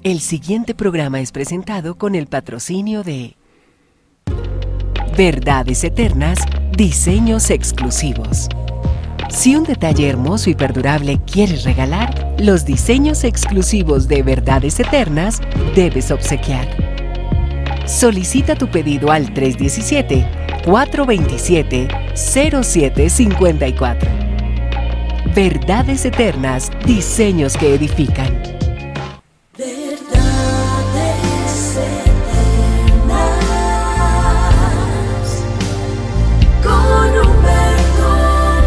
El siguiente programa es presentado con el patrocinio de Verdades Eternas, diseños exclusivos. Si un detalle hermoso y perdurable quieres regalar, los diseños exclusivos de Verdades Eternas debes obsequiar. Solicita tu pedido al 317-427-0754. Verdades Eternas, diseños que edifican. Verdades eternas con Humberto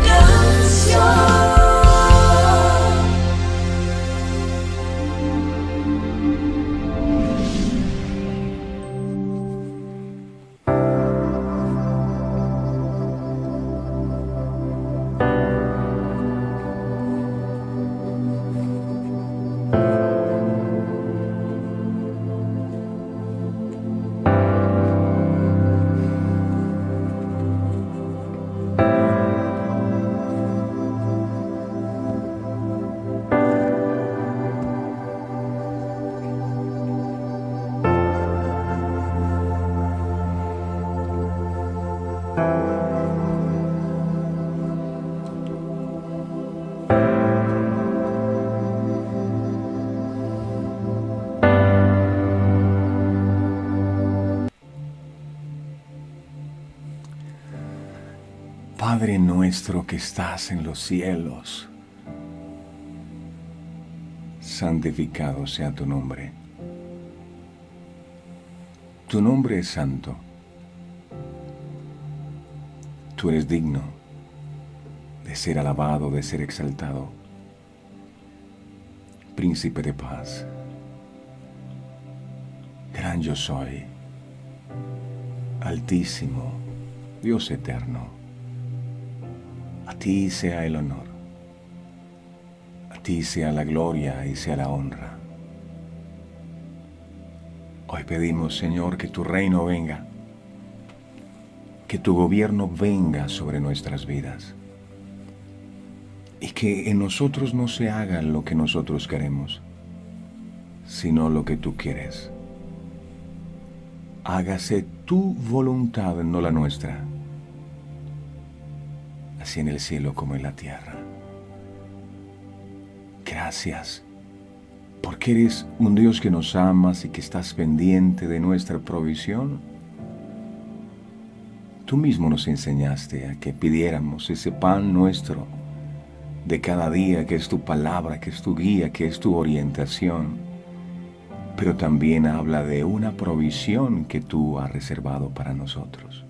Canción. Padre nuestro que estás en los cielos, santificado sea tu nombre. Tu nombre es santo. Tú eres digno de ser alabado, de ser exaltado. Príncipe de paz, gran yo soy, altísimo, Dios eterno. A ti sea el honor, a ti sea la gloria y sea la honra. Hoy pedimos, Señor, que tu reino venga, que tu gobierno venga sobre nuestras vidas y que en nosotros no se haga lo que nosotros queremos, sino lo que tú quieres. Hágase tu voluntad, no la nuestra, así en el cielo como en la tierra. Gracias, porque eres un Dios que nos amas y que estás pendiente de nuestra provisión. Tú mismo nos enseñaste a que pidiéramos ese pan nuestro de cada día, que es tu palabra, que es tu guía, que es tu orientación. Pero también habla de una provisión que tú has reservado para nosotros.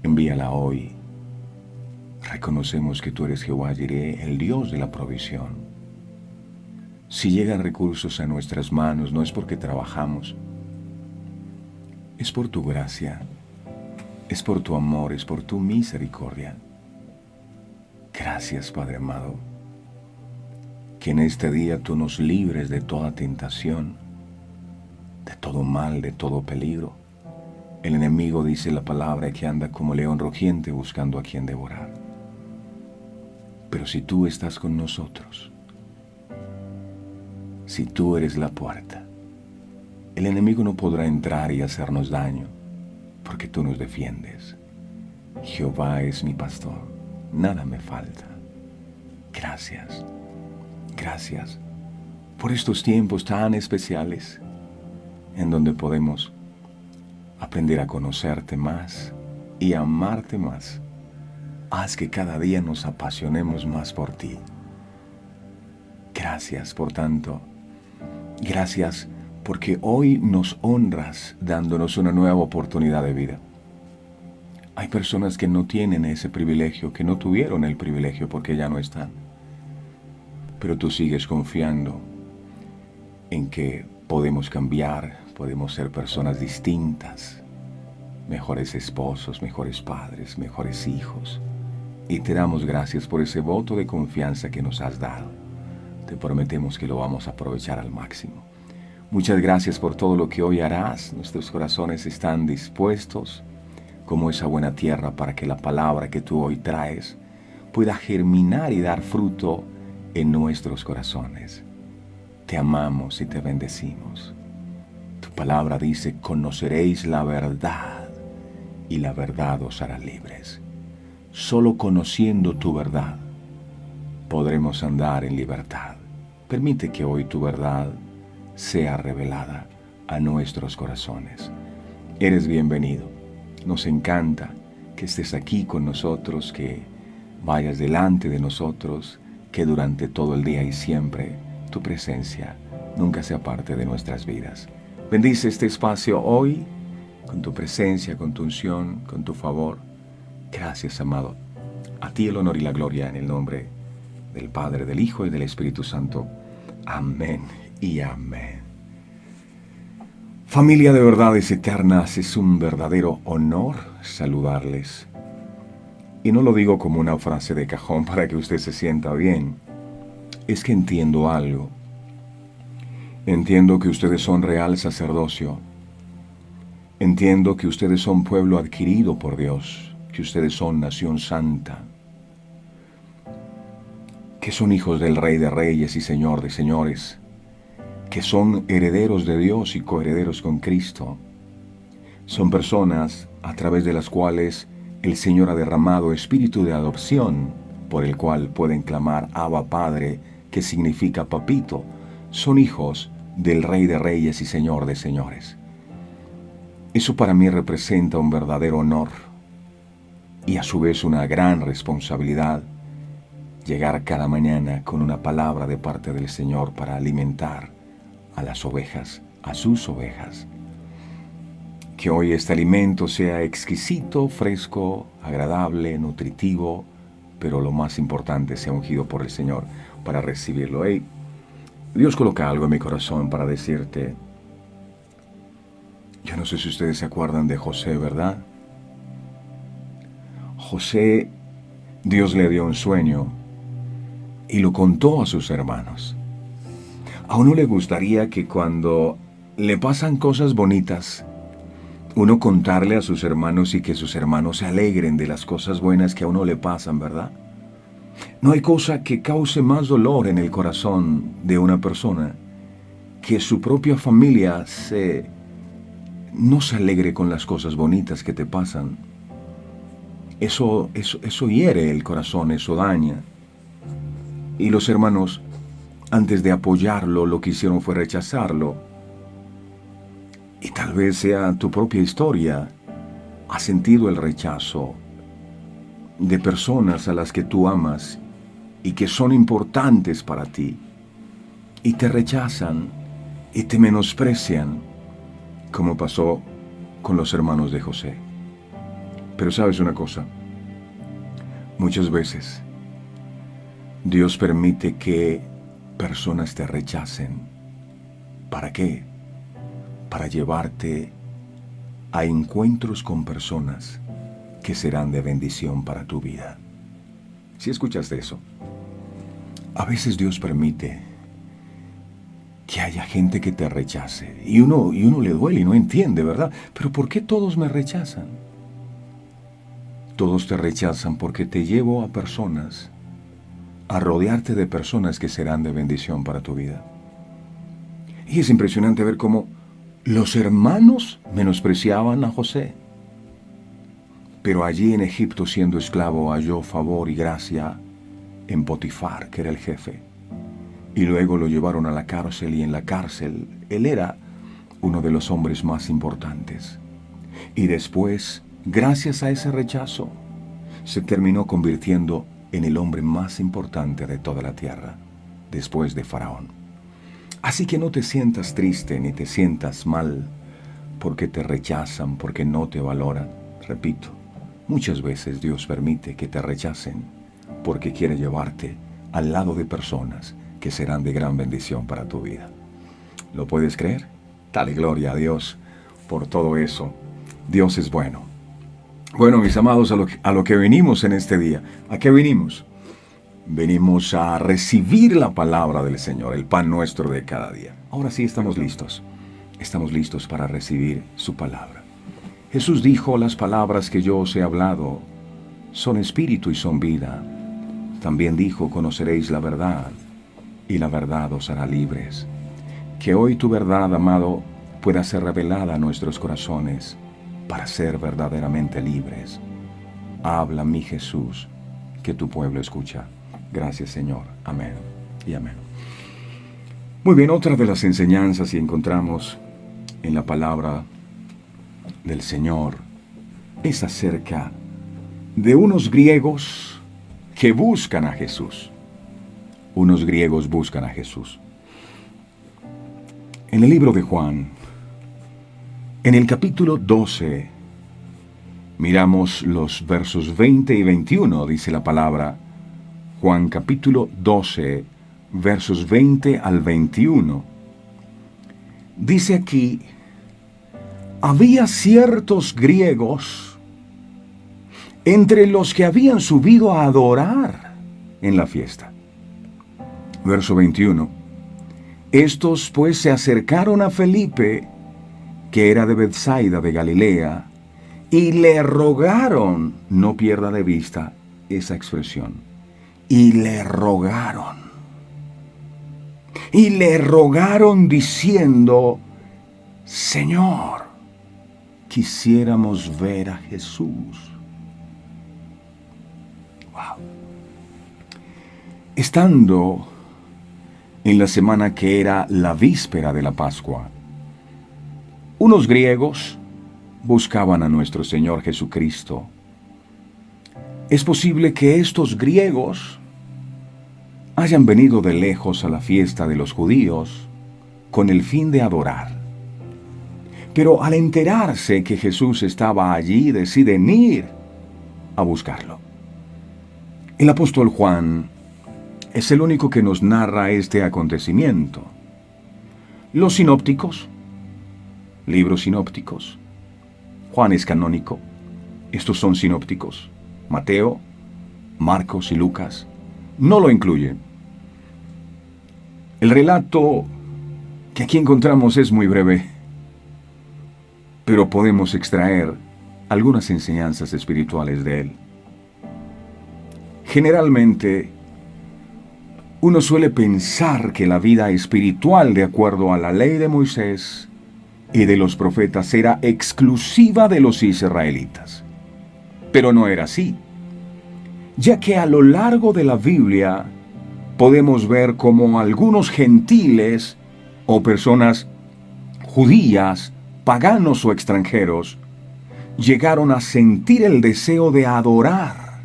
Envíala hoy. Reconocemos que tú eres Jehová Jireh, el Dios de la provisión. Si llegan recursos a nuestras manos, no es porque trabajamos, es por tu gracia, es por tu amor, es por tu misericordia. Gracias, Padre amado, que en este día tú nos libres de toda tentación, de todo mal, de todo peligro. El enemigo, dice la palabra, que anda como león rugiente buscando a quien devorar. Pero si tú estás con nosotros, si tú eres la puerta, el enemigo no podrá entrar y hacernos daño, porque tú nos defiendes. Jehová es mi pastor, nada me falta. Gracias, gracias por estos tiempos tan especiales en donde podemos aprender a conocerte más y amarte más. Haz que cada día nos apasionemos más por ti. Gracias por tanto. Gracias porque hoy nos honras dándonos una nueva oportunidad de vida. Hay personas que no tienen ese privilegio, que no tuvieron el privilegio porque ya no están. Pero tú sigues confiando en que podemos cambiar, podemos ser personas distintas, mejores esposos, mejores padres, mejores hijos. Y te damos gracias por ese voto de confianza que nos has dado. Te prometemos que lo vamos a aprovechar al máximo. Muchas gracias por todo lo que hoy harás. Nuestros corazones están dispuestos como esa buena tierra para que la palabra que tú hoy traes pueda germinar y dar fruto en nuestros corazones. te amamos y te bendecimos. Tu palabra dice, conoceréis la verdad y la verdad os hará libres. Solo conociendo tu verdad podremos andar en libertad. Permite que hoy tu verdad sea revelada a nuestros corazones. Eres bienvenido. Nos encanta que estés aquí con nosotros, que vayas delante de nosotros, que durante todo el día y siempre tu presencia nunca se aparte de nuestras vidas. Bendice este espacio hoy con tu presencia, con tu unción, con tu favor. Gracias, amado. A ti el honor y la gloria en el nombre del Padre, del Hijo y del Espíritu Santo. Amén y amén. Familia de verdades eternas, es un verdadero honor saludarles. Y no lo digo como una frase de cajón para que usted se sienta bien. Es que entiendo algo. Entiendo que ustedes son real sacerdocio. Entiendo que ustedes son pueblo adquirido por Dios, que ustedes son nación santa, que son hijos del Rey de Reyes y Señor de Señores, que son herederos de Dios y coherederos con Cristo. Son personas a través de las cuales el Señor ha derramado espíritu de adopción, por el cual pueden clamar Abba Padre, que significa papito. Son hijos del Rey de Reyes y Señor de Señores. Eso para mí representa un verdadero honor y a su vez una gran responsabilidad, llegar cada mañana con una palabra de parte del Señor para alimentar a las ovejas, a sus ovejas. Que hoy este alimento sea exquisito, fresco, agradable, nutritivo, pero lo más importante, sea ungido por el Señor para recibirlo. Hey, Dios coloca algo en mi corazón para decirte. Yo no sé si ustedes se acuerdan de José, ¿verdad? José, Dios le dio un sueño y lo contó a sus hermanos. A uno le gustaría que cuando le pasan cosas bonitas, uno contarle a sus hermanos y que sus hermanos se alegren de las cosas buenas que a uno le pasan, ¿verdad? No hay cosa que cause más dolor en el corazón de una persona que su propia familia no se alegre con las cosas bonitas que te pasan. Eso hiere el corazón, eso daña. Y los hermanos, antes de apoyarlo, lo que hicieron fue rechazarlo. Y tal vez sea tu propia historia. Has sentido el rechazo de personas a las que tú amas y que son importantes para ti. Y te rechazan y te menosprecian, como pasó con los hermanos de José. Pero sabes una cosa, muchas veces Dios permite que personas te rechacen. ¿Para qué? Para llevarte a encuentros con personas que serán de bendición para tu vida. ¿Sí escuchaste eso? A veces Dios permite que haya gente que te rechace. Y uno le duele y no entiende, ¿verdad? Pero ¿por qué todos me rechazan? Todos te rechazan porque te llevo a personas, a rodearte de personas que serán de bendición para tu vida. Y es impresionante ver cómo los hermanos menospreciaban a José. Pero allí en Egipto, siendo esclavo, halló favor y gracia en Potifar, que era el jefe. Y luego lo llevaron a la cárcel, y en la cárcel él era uno de los hombres más importantes. Y después, gracias a ese rechazo, se terminó convirtiendo en el hombre más importante de toda la tierra, después de Faraón. Así que no te sientas triste ni te sientas mal porque te rechazan, porque no te valoran. Repito, muchas veces Dios permite que te rechacen porque quiere llevarte al lado de personas que serán de gran bendición para tu vida. ¿Lo puedes creer? Dale gloria a Dios por todo eso. Dios es bueno. Bueno, mis amados, a lo que venimos en este día. ¿A qué venimos? Venimos a recibir la palabra del Señor, el pan nuestro de cada día. Ahora sí estamos listos. Estamos listos para recibir su palabra. Jesús dijo, las palabras que yo os he hablado son espíritu y son vida. También dijo, conoceréis la verdad y la verdad os hará libres. que hoy tu verdad, amado, pueda ser revelada a nuestros corazones para ser verdaderamente libres. Habla, mi Jesús, que tu pueblo escucha. Gracias, Señor. Amén y amén. Muy bien, otra de las enseñanzas que encontramos en la palabra del Señor es acerca de unos griegos que buscan a Jesús. Unos griegos buscan a Jesús. En el libro de Juan, en el capítulo 12, miramos los versos 20 y 21, dice la palabra. Juan capítulo 12, versos 20 al 21. Dice aquí: había ciertos griegos entre los que habían subido a adorar en la fiesta. Verso 21. Estos pues se acercaron a Felipe, que era de Bethsaida de Galilea, y le rogaron, no pierda de vista esa expresión, y le rogaron diciendo: Señor, quisiéramos ver a Jesús. Wow. Estando en la semana que era la víspera de la Pascua, unos griegos buscaban a nuestro Señor Jesucristo. Es posible que estos griegos hayan venido de lejos a la fiesta de los judíos con el fin de adorar. Pero al enterarse que Jesús estaba allí, deciden ir a buscarlo. El apóstol Juan es el único que nos narra este acontecimiento. Los sinópticos, libros sinópticos, Juan es canónico, estos son sinópticos, Mateo, Marcos y Lucas, no lo incluyen. El relato que aquí encontramos es muy breve, pero podemos extraer algunas enseñanzas espirituales de él. Generalmente, uno suele pensar que la vida espiritual, de acuerdo a la ley de Moisés y de los profetas, era exclusiva de los israelitas. Pero no era así, ya que a lo largo de la Biblia podemos ver cómo algunos gentiles o personas judías, paganos o extranjeros, llegaron a sentir el deseo de adorar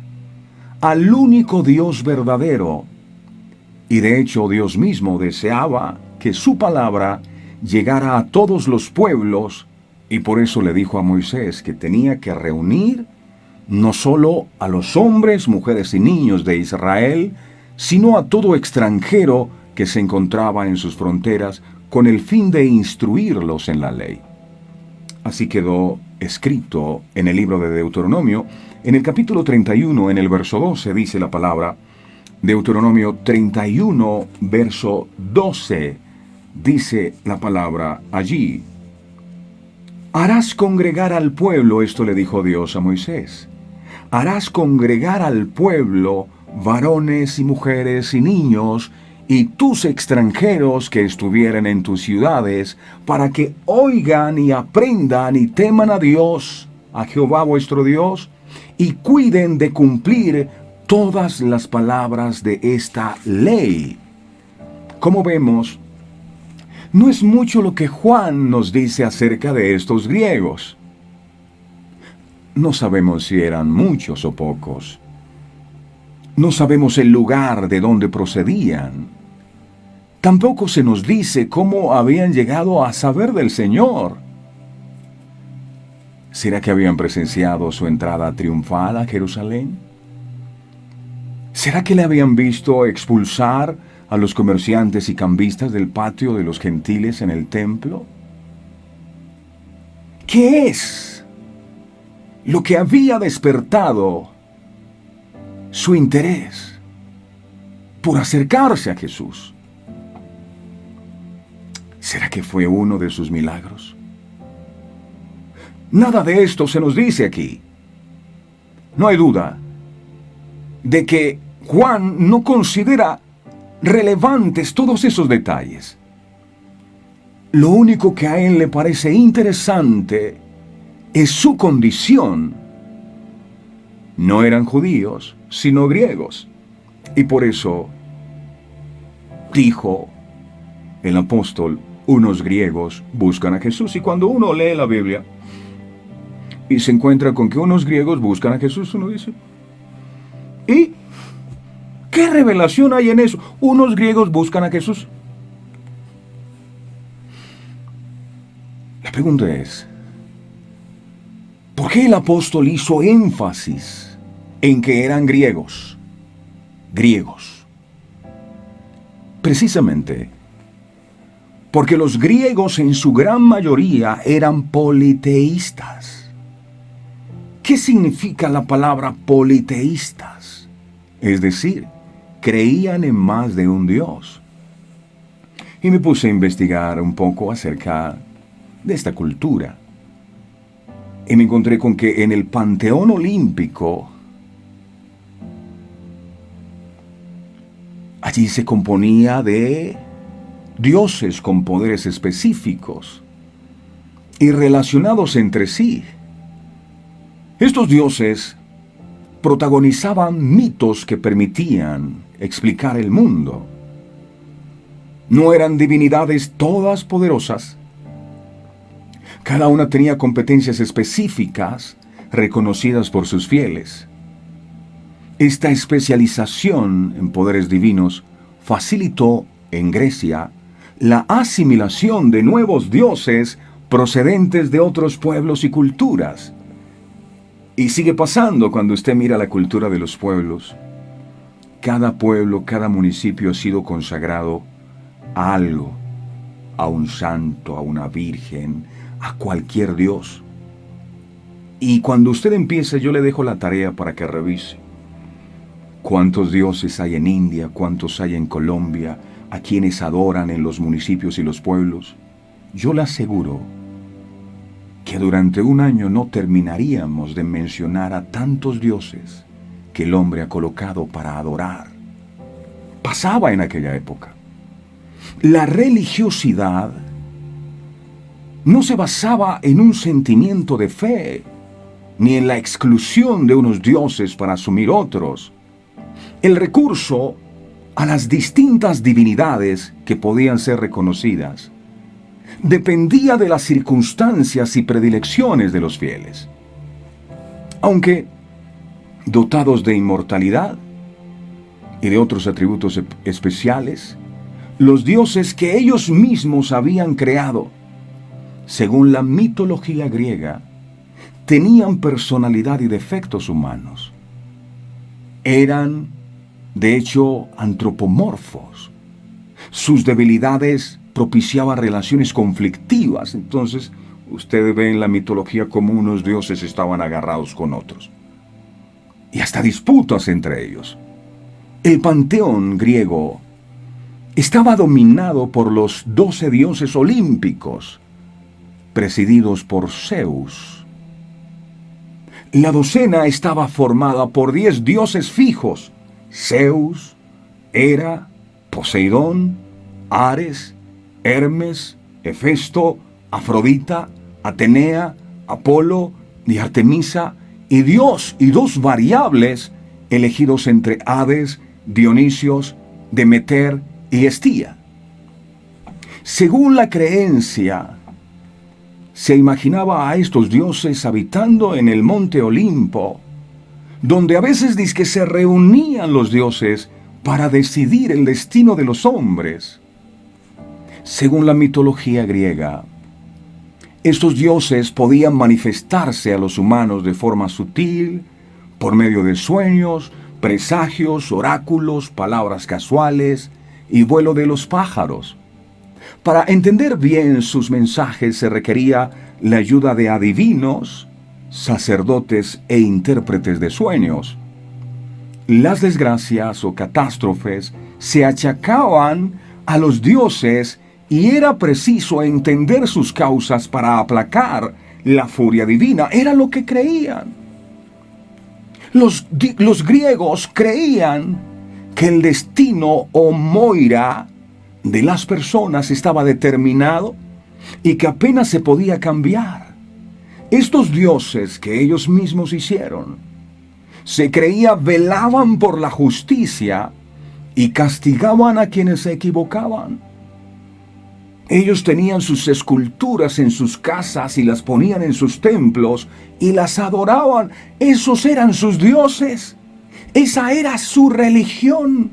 al único Dios verdadero. Y de hecho Dios mismo deseaba que su palabra llegara a todos los pueblos, y por eso le dijo a Moisés que tenía que reunir no solo a los hombres, mujeres y niños de Israel, sino a todo extranjero que se encontraba en sus fronteras, con el fin de instruirlos en la ley. Así quedó escrito en el libro de Deuteronomio, en el capítulo 31, en el verso 12, dice la palabra. Deuteronomio 31, verso 12, dice la palabra allí: harás congregar al pueblo, esto le dijo Dios a Moisés, harás congregar al pueblo, varones y mujeres y niños, y tus extranjeros que estuvieren en tus ciudades, para que oigan y aprendan y teman a Dios, a Jehová vuestro Dios, y cuiden de cumplir todas las palabras de esta ley. Como vemos, no es mucho lo que Juan nos dice acerca de estos griegos. No sabemos si eran muchos o pocos. No sabemos el lugar de donde procedían. Tampoco se nos dice cómo habían llegado a saber del Señor. ¿Será que habían presenciado su entrada triunfal a Jerusalén? ¿Será que le habían visto expulsar a los comerciantes y cambistas del patio de los gentiles en el templo? ¿Qué es lo que había despertado su interés por acercarse a Jesús? ¿Será que fue uno de sus milagros? Nada de esto se nos dice aquí. No hay duda de que Juan no considera relevantes todos esos detalles. lo único que a él le parece interesante es su condición. No eran judíos, sino griegos. Y por eso dijo el apóstol, unos griegos buscan a Jesús. Y cuando uno lee la Biblia y se encuentra con que unos griegos buscan a Jesús, uno dice, ¿y qué revelación hay en eso? Unos griegos buscan a Jesús. La pregunta es, ¿por qué el apóstol hizo énfasis en que eran griegos? Griegos. Precisamente porque los griegos en su gran mayoría eran politeístas. ¿Qué significa la palabra politeístas? Es decir, creían en más de un Dios. Y me puse a investigar un poco acerca de esta cultura. Y me encontré con que en el panteón olímpico, allí se componía de dioses con poderes específicos y relacionados entre sí. Estos dioses protagonizaban mitos que permitían explicar el mundo. No eran divinidades todas poderosas. Cada una tenía competencias específicas reconocidas por sus fieles. Esta especialización en poderes divinos facilitó en Grecia la asimilación de nuevos dioses procedentes de otros pueblos y culturas. Y sigue pasando cuando usted mira la cultura de los pueblos. Cada pueblo, cada municipio ha sido consagrado a algo, a un santo, a una virgen, a cualquier dios. Y cuando usted empiece, yo le dejo la tarea para que revise. ¿Cuántos dioses hay en India? ¿Cuántos hay en Colombia? ¿A quienes adoran en los municipios y los pueblos? Yo le aseguro que durante un año no terminaríamos de mencionar a tantos dioses que el hombre ha colocado para adorar. Pasaba en aquella época. La religiosidad no se basaba en un sentimiento de fe, ni en la exclusión de unos dioses para asumir otros. El recurso a las distintas divinidades que podían ser reconocidas dependía de las circunstancias y predilecciones de los fieles. Aunque dotados de inmortalidad y de otros atributos especiales, los dioses que ellos mismos habían creado, según la mitología griega, tenían personalidad y defectos humanos. Eran, de hecho, antropomorfos. Sus debilidades propiciaban relaciones conflictivas. Entonces, ustedes ven en la mitología como unos dioses estaban agarrados con otros. Y hasta disputas entre ellos. El panteón griego estaba dominado por los 12 dioses olímpicos, presididos por Zeus. La docena estaba formada por 10 dioses fijos: Zeus, Hera, Poseidón, Ares, Hermes, Hefesto, Afrodita, Atenea, Apolo y Artemisa, y Dios y 2 variables elegidos entre Hades, Dionisios, Demeter y Hestía. Según la creencia, se imaginaba a estos dioses habitando en el monte Olimpo, donde a veces dizque se reunían los dioses para decidir el destino de los hombres. Según la mitología griega, estos dioses podían manifestarse a los humanos de forma sutil, por medio de sueños, presagios, oráculos, palabras casuales y vuelo de los pájaros. Para entender bien sus mensajes se requería la ayuda de adivinos, sacerdotes e intérpretes de sueños. Las desgracias o catástrofes se achacaban a los dioses y era preciso entender sus causas para aplacar la furia divina. Era lo que creían. Los griegos creían que el destino o moira de las personas estaba determinado y que apenas se podía cambiar. Estos dioses que ellos mismos hicieron, se creía velaban por la justicia y castigaban a quienes se equivocaban. Ellos tenían sus esculturas en sus casas y las ponían en sus templos y las adoraban. Esos eran sus dioses. Esa era su religión.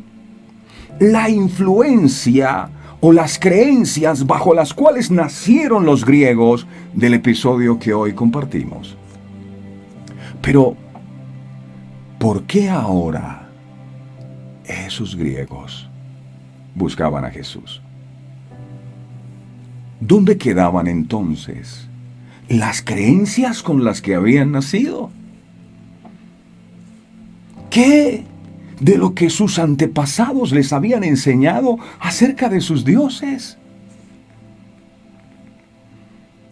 La influencia o las creencias bajo las cuales nacieron los griegos del episodio que hoy compartimos. Pero, ¿por qué ahora esos griegos buscaban a Jesús? ¿Dónde quedaban entonces las creencias con las que habían nacido? ¿Qué de lo que sus antepasados les habían enseñado acerca de sus dioses?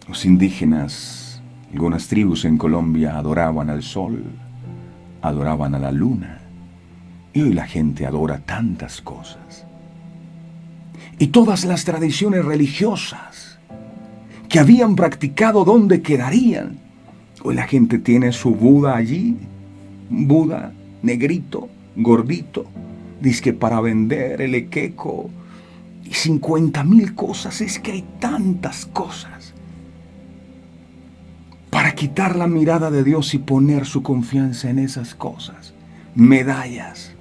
Los indígenas, algunas tribus en Colombia adoraban al sol, adoraban a la luna, y hoy la gente adora tantas cosas. Y todas las tradiciones religiosas que habían practicado, ¿dónde quedarían? Hoy la gente tiene su Buda allí, Buda negrito, gordito, dizque para vender el equeco, y 50,000 cosas. Es que hay tantas cosas para quitar la mirada de Dios y poner su confianza en esas cosas. Medallas,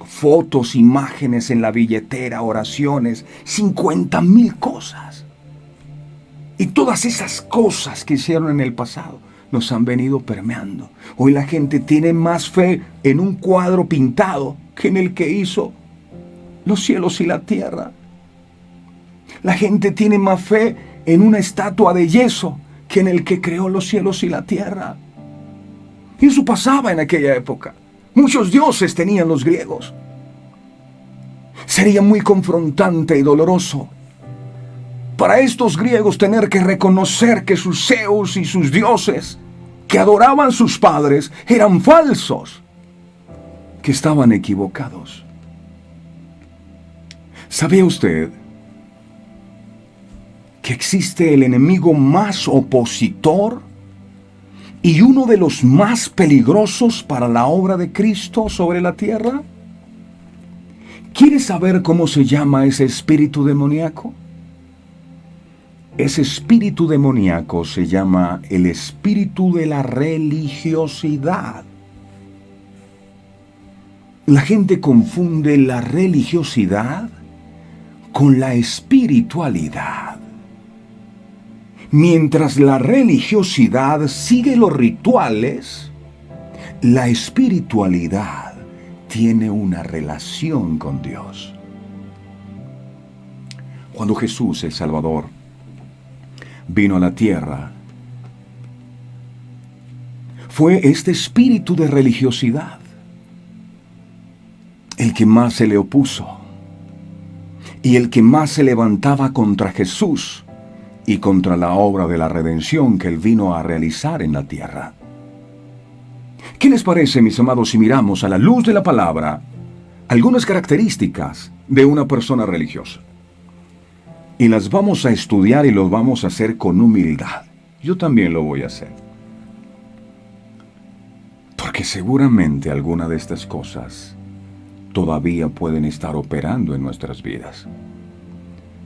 fotos, imágenes en la billetera, oraciones, 50,000 cosas. Y todas esas cosas que hicieron en el pasado nos han venido permeando. Hoy la gente tiene más fe en un cuadro pintado que en el que hizo los cielos y la tierra. La gente tiene más fe en una estatua de yeso que en el que creó los cielos y la tierra. Y eso pasaba en aquella época. Muchos dioses tenían los griegos. Sería muy confrontante y doloroso para estos griegos tener que reconocer que sus Zeus y sus dioses que adoraban sus padres eran falsos, que estaban equivocados. ¿Sabía usted que existe el enemigo más opositor y uno de los más peligrosos para la obra de Cristo sobre la tierra? ¿Quieres saber cómo se llama ese espíritu demoníaco? Ese espíritu demoníaco se llama el espíritu de la religiosidad. La gente confunde la religiosidad con la espiritualidad. Mientras la religiosidad sigue los rituales, la espiritualidad tiene una relación con Dios. Cuando Jesús, el Salvador, vino a la tierra, fue este espíritu de religiosidad el que más se le opuso y el que más se levantaba contra Jesús y contra la obra de la redención que Él vino a realizar en la tierra. ¿Qué les parece, mis amados, si miramos a la luz de la palabra algunas características de una persona religiosa? Y las vamos a estudiar y lo vamos a hacer con humildad. Yo también lo voy a hacer. Porque seguramente alguna de estas cosas todavía pueden estar operando en nuestras vidas.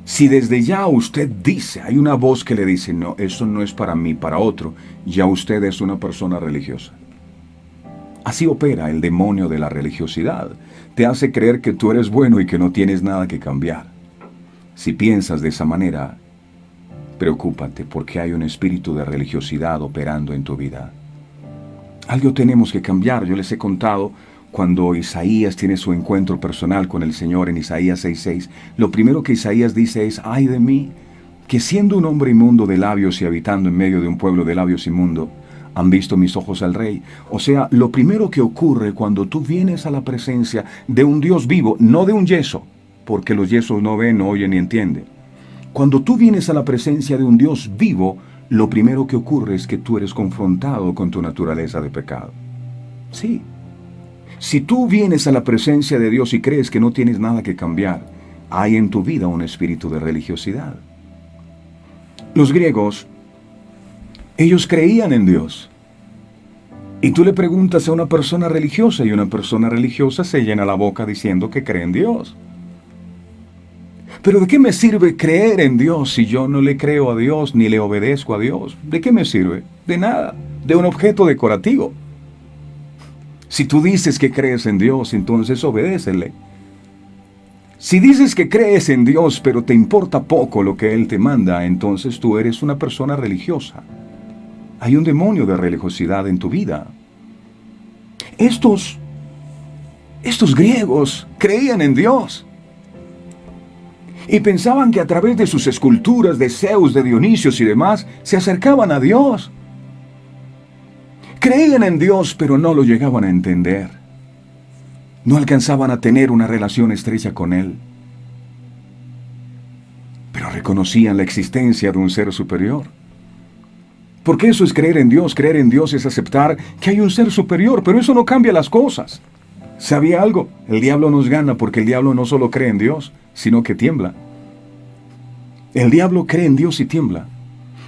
Si desde ya usted dice, hay una voz que le dice, no, eso no es para mí, para otro, ya usted es una persona religiosa. Así opera el demonio de la religiosidad. Te hace creer que tú eres bueno y que no tienes nada que cambiar. Si piensas de esa manera, preocúpate porque hay un espíritu de religiosidad operando en tu vida. Algo tenemos que cambiar. Yo les he contado cuando Isaías tiene su encuentro personal con el Señor en Isaías 6:6. Lo primero que Isaías dice es, ay de mí, que siendo un hombre inmundo de labios y habitando en medio de un pueblo de labios inmundo, han visto mis ojos al Rey. O sea, lo primero que ocurre cuando tú vienes a la presencia de un Dios vivo, no de un yeso, porque los yesos no ven, no oyen ni entienden. Cuando tú vienes a la presencia de un Dios vivo, lo primero que ocurre es que tú eres confrontado con tu naturaleza de pecado. Sí. Si tú vienes a la presencia de Dios y crees que no tienes nada que cambiar, hay en tu vida un espíritu de religiosidad. Los griegos, ellos creían en Dios. Y tú le preguntas a una persona religiosa y una persona religiosa se llena la boca diciendo que cree en Dios. Pero ¿de qué me sirve creer en Dios si yo no le creo a Dios ni le obedezco a Dios? ¿De qué me sirve? De nada, de un objeto decorativo. Si tú dices que crees en Dios, entonces obedécele. Si dices que crees en Dios, pero te importa poco lo que Él te manda, entonces tú eres una persona religiosa. Hay un demonio de religiosidad en tu vida. Estos griegos creían en Dios. Y pensaban que a través de sus esculturas de Zeus, de Dionisios y demás, se acercaban a Dios. Creían en Dios, pero no lo llegaban a entender. No alcanzaban a tener una relación estrecha con Él. Pero reconocían la existencia de un ser superior. Porque eso es creer en Dios. Creer en Dios es aceptar que hay un ser superior, pero eso no cambia las cosas. ¿Sabía algo? El diablo nos gana porque el diablo no solo cree en Dios, sino que tiembla. El diablo cree en Dios y tiembla.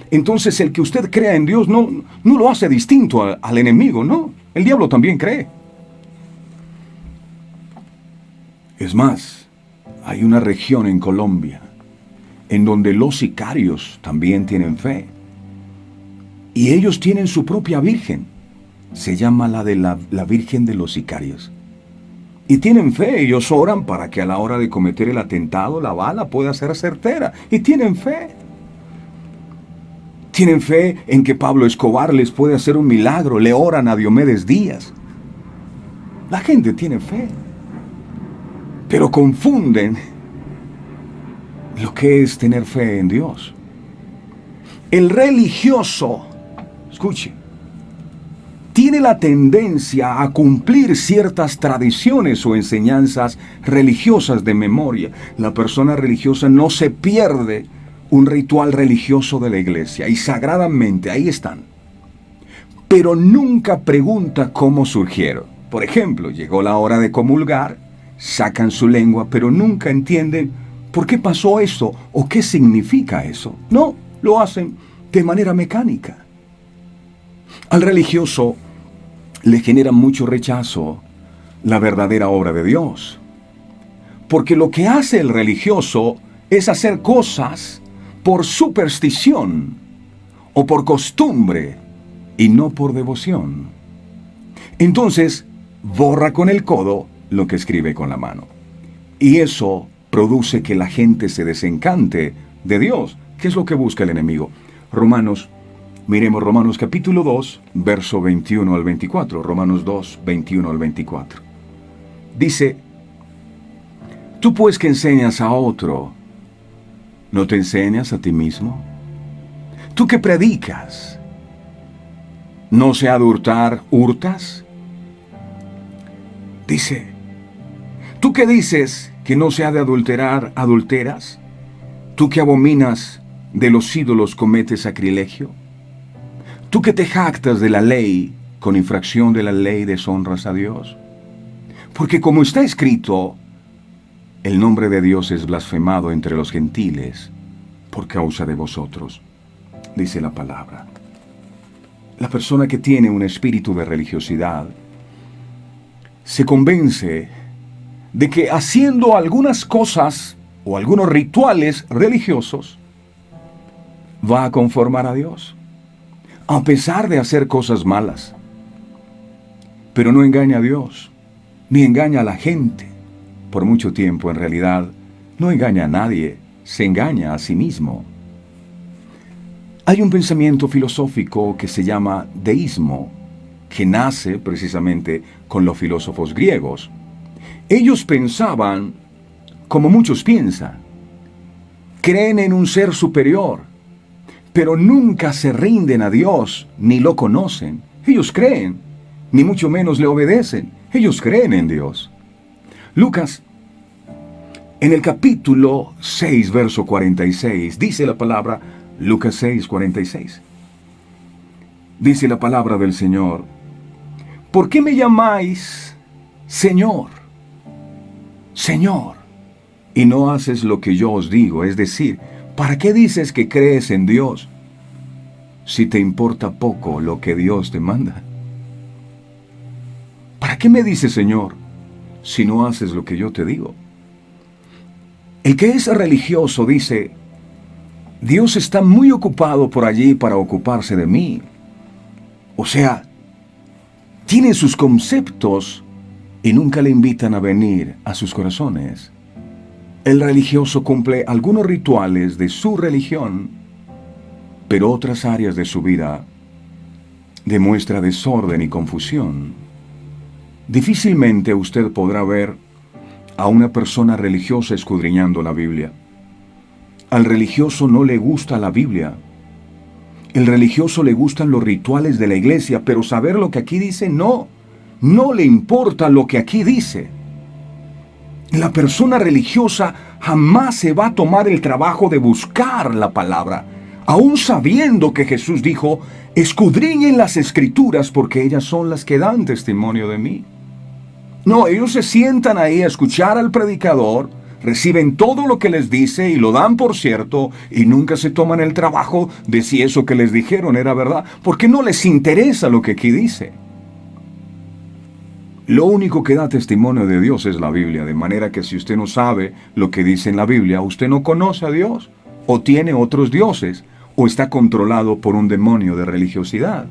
Entonces el que usted crea en Dios no lo hace distinto al enemigo, no. El diablo también cree. Es más, hay una región en Colombia en donde los sicarios también tienen fe. Y ellos tienen su propia virgen. Se llama la Virgen de los Sicarios. Y tienen fe, ellos oran para que a la hora de cometer el atentado la bala pueda ser certera. Y tienen fe. Tienen fe en que Pablo Escobar les puede hacer un milagro. Le oran a Diomedes Díaz. La gente tiene fe. Pero confunden lo que es tener fe en Dios. El religioso, escuche, tiene la tendencia a cumplir ciertas tradiciones o enseñanzas religiosas de memoria. La persona religiosa no se pierde un ritual religioso de la iglesia y sagradamente ahí están. Pero nunca pregunta cómo surgieron. Por ejemplo, llegó la hora de comulgar, sacan su lengua, pero nunca entienden por qué pasó eso o qué significa eso. No, lo hacen de manera mecánica. Al religioso le genera mucho rechazo la verdadera obra de Dios. Porque lo que hace el religioso es hacer cosas por superstición o por costumbre y no por devoción. Entonces, borra con el codo lo que escribe con la mano. Y eso produce que la gente se desencante de Dios. ¿Qué es lo que busca el enemigo? Miremos Romanos capítulo 2, verso 21 al 24. Romanos 2, 21 al 24. Dice, tú pues que enseñas a otro, ¿no te enseñas a ti mismo? Tú que predicas, ¿no se ha de hurtar, hurtas? Dice, tú que dices que no se ha de adulterar, adulteras. Tú que abominas de los ídolos, cometes sacrilegio. Tú que te jactas de la ley, con infracción de la ley deshonras a Dios. Porque como está escrito, el nombre de Dios es blasfemado entre los gentiles por causa de vosotros, dice la palabra. La persona que tiene un espíritu de religiosidad se convence de que haciendo algunas cosas o algunos rituales religiosos va a conformar a Dios, a pesar de hacer cosas malas. Pero no engaña a Dios, ni engaña a la gente. Por mucho tiempo, en realidad, no engaña a nadie, se engaña a sí mismo. Hay un pensamiento filosófico que se llama deísmo, que nace precisamente con los filósofos griegos. Ellos pensaban, como muchos piensan, creen en un ser superior, pero nunca se rinden a Dios, ni lo conocen. Ellos creen, ni mucho menos le obedecen. Ellos creen en Dios. Lucas, en el capítulo 6, verso 46, dice la palabra, Lucas 6, 46. Dice la palabra del Señor, ¿por qué me llamáis Señor, Señor, y no haces lo que yo os digo? Es decir, ¿Para qué dices que crees en Dios si te importa poco lo que Dios te manda? ¿Para qué me dices, Señor, si no haces lo que yo te digo? El que es religioso dice, Dios está muy ocupado por allí para ocuparse de mí. O sea, tiene sus conceptos y nunca le invitan a venir a sus corazones. El religioso cumple algunos rituales de su religión, pero otras áreas de su vida demuestra desorden y confusión. Difícilmente usted podrá ver a una persona religiosa escudriñando la Biblia. Al religioso no le gusta la Biblia. El religioso le gustan los rituales de la iglesia, pero saber lo que aquí dice, no le importa lo que aquí dice. La persona religiosa jamás se va a tomar el trabajo de buscar la palabra, aún sabiendo que Jesús dijo, escudriñen las escrituras porque ellas son las que dan testimonio de mí. No, ellos se sientan ahí a escuchar al predicador, reciben todo lo que les dice y lo dan por cierto y nunca se toman el trabajo de si eso que les dijeron era verdad, porque no les interesa lo que aquí dice. Lo único que da testimonio de Dios es la Biblia, de manera que si usted no sabe lo que dice en la Biblia, usted no conoce a Dios, o tiene otros dioses, o está controlado por un demonio de religiosidad.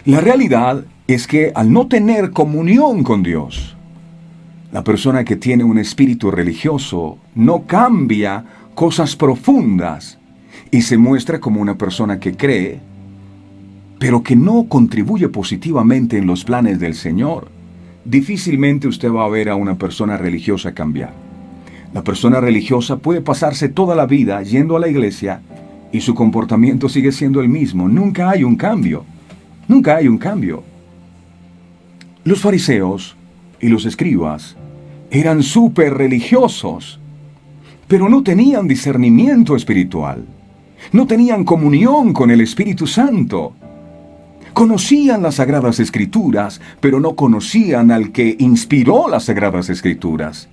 La realidad es que al no tener comunión con Dios, la persona que tiene un espíritu religioso no cambia cosas profundas y se muestra como una persona que cree, pero que no contribuye positivamente en los planes del Señor. Difícilmente usted va a ver a una persona religiosa cambiar. La persona religiosa puede pasarse toda la vida yendo a la iglesia y su comportamiento sigue siendo el mismo. Nunca hay un cambio. Nunca hay un cambio. Los fariseos y los escribas eran súper religiosos, pero no tenían discernimiento espiritual. No tenían comunión con el Espíritu Santo. Conocían las Sagradas Escrituras, pero no conocían al que inspiró las Sagradas Escrituras.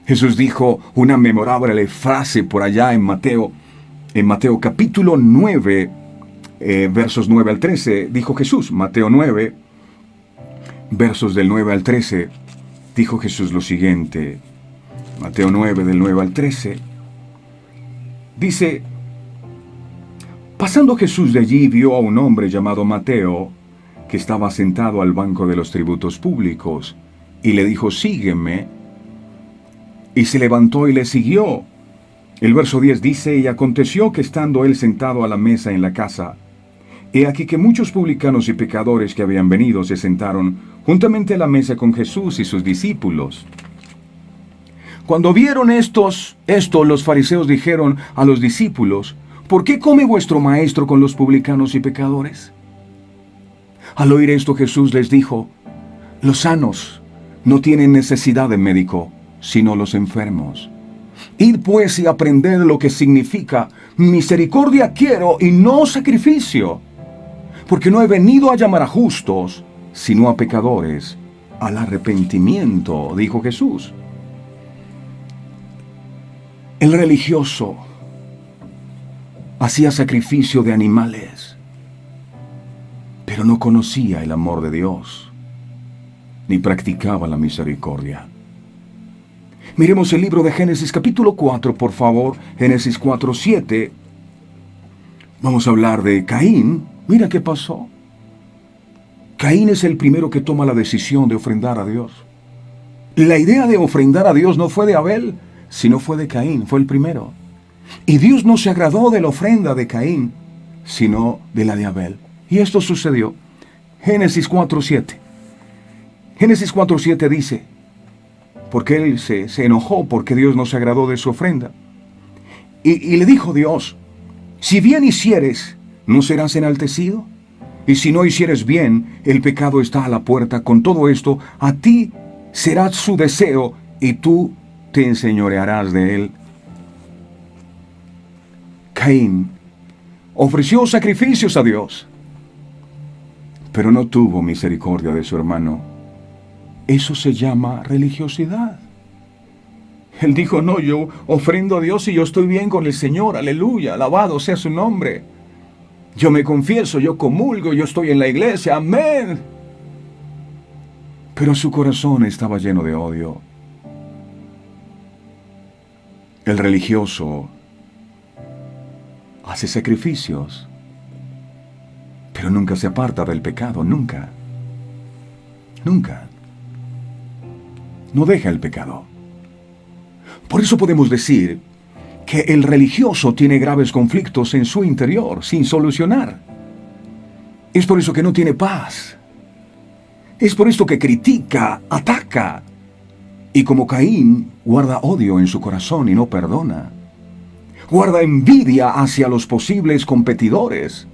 Jesús dijo una memorable frase por allá en Mateo capítulo 9, versos 9 al 13, dijo Jesús, Mateo 9, versos del 9 al 13, dijo Jesús lo siguiente, Mateo 9, del 9 al 13, dice, pasando Jesús de allí vio a un hombre llamado Mateo, que estaba sentado al banco de los tributos públicos, y le dijo, sígueme, y se levantó y le siguió. El verso 10 dice, y aconteció que estando él sentado a la mesa en la casa, he aquí que muchos publicanos y pecadores que habían venido se sentaron juntamente a la mesa con Jesús y sus discípulos. Cuando vieron esto, los fariseos dijeron a los discípulos, ¿por qué come vuestro maestro con los publicanos y pecadores? Al oír esto Jesús les dijo, los sanos no tienen necesidad de médico, sino los enfermos. Id pues y aprended lo que significa, misericordia quiero y no sacrificio, porque no he venido a llamar a justos, sino a pecadores, al arrepentimiento, dijo Jesús. El religioso hacía sacrificio de animales, pero no conocía el amor de Dios, ni practicaba la misericordia. Miremos el libro de Génesis capítulo 4, por favor, Génesis 4:7. Vamos a hablar de Caín. Mira qué pasó. Caín es el primero que toma la decisión de ofrendar a Dios. La idea de ofrendar a Dios no fue de Abel, sino fue de Caín, fue el primero. Y Dios no se agradó de la ofrenda de Caín, sino de la de Abel. Y esto sucedió. Génesis 4:7. Génesis 4:7 dice, porque él se enojó porque Dios no se agradó de su ofrenda. Y le dijo Dios, si bien hicieres, ¿no serás enaltecido? Y si no hicieres bien, el pecado está a la puerta. Con todo esto, a ti será su deseo y tú te enseñorearás de él. Caín ofreció sacrificios a Dios, pero no tuvo misericordia de su hermano. Eso se llama religiosidad. Él dijo, no, yo ofrendo a Dios y yo estoy bien con el Señor, aleluya, alabado sea su nombre. Yo me confieso, yo comulgo, yo estoy en la iglesia, amén. Pero su corazón estaba lleno de odio. El religioso hace sacrificios, pero nunca se aparta del pecado, nunca. Nunca. No deja el pecado. Por eso podemos decir que el religioso tiene graves conflictos en su interior, sin solucionar. Es por eso que no tiene paz. Es por esto que critica, ataca. Y como Caín, guarda odio en su corazón y no perdona. Guarda envidia hacia los posibles competidores,